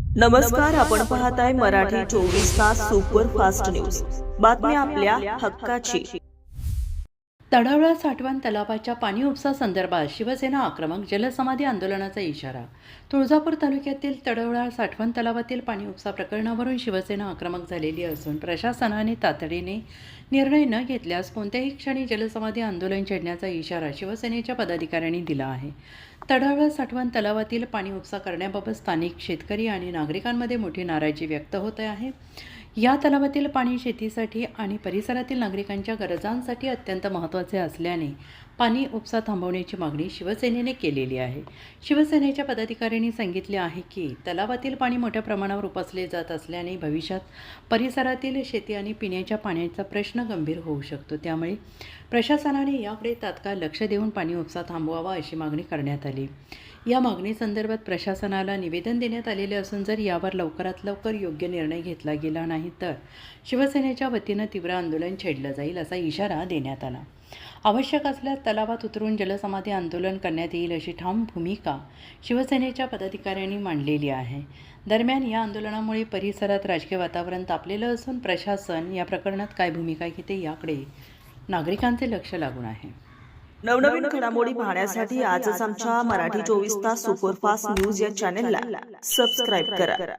नमस्कार, आपण पाहताय मराठी 24 तास सुपरफास्ट न्यूज। बातमी आपल्या हक्काची। तडवळा साठवण तलावाच्या पाणी उपसा संदर्भात शिवसेना आक्रमक, जलसमाधी आंदोलनाचा इशारा। तुळजापूर तालुक्यातील तडवळा साठवण तलावातील पाणी उपसा प्रकरणावरून शिवसेना आक्रमक झालेली असून प्रशासनाने तातडीने निर्णय न घेतल्यास कोणत्याही क्षणी जलसमाधी आंदोलन छेडण्याचा इशारा शिवसेनेच्या पदाधिकाऱ्यांनी दिला आहे। तडवळा साठवण तलावातील पाणी उपसा करण्याबाबत स्थानिक शेतकरी आणि नागरिकांमध्ये मोठी नाराजी व्यक्त होत आहे। या तलावातील पाणी शेतीसाठी आणि परिसरातील नागरिकांच्या गरजांसाठी अत्यंत महत्त्वाचे असल्याने पाणी उपसा थांबवण्याची मागणी शिवसेनेने केलेली आहे। शिवसेनेच्या पदाधिकाऱ्यांनी सांगितले आहे की तलावातील पाणी मोठ्या प्रमाणावर उपसले जात असल्याने भविष्यात परिसरातील शेती आणि पिण्याच्या पाण्याचा प्रश्न गंभीर होऊ शकतो। त्यामुळे प्रशासनाने याकडे तात्काळ लक्ष देऊन पाणी उपसा थांबवावा अशी मागणी करण्यात आली। या मागणीसंदर्भात प्रशासनाला निवेदन देण्यात आलेले असून जर यावर लवकरात लवकर योग्य निर्णय घेतला गेला नाही तर शिवसेनेच्या वतीनं तीव्र आंदोलन छेडलं जाईल असा इशारा देण्यात आला। आवश्यक असल्यास तलावात उतरून जलसमाधी आंदोलन करण्यात येईल अशी ठाम भूमिका शिवसेनेच्या पदाधिकाऱ्यांनी मांडलेली आहे। दरम्यान या आंदोलनामुळे परिसरात राजकीय वातावरण तापलेलं असून प्रशासन या प्रकरणात काय भूमिका घेते याकडे नागरिकांचे लक्ष लागून आहे। नवनवीन घडामोडी पाहण्यासाठी आजच आमच्या मराठी 24 तास सुपरफास्ट न्यूज या चॅनलला सबस्क्राइब करा।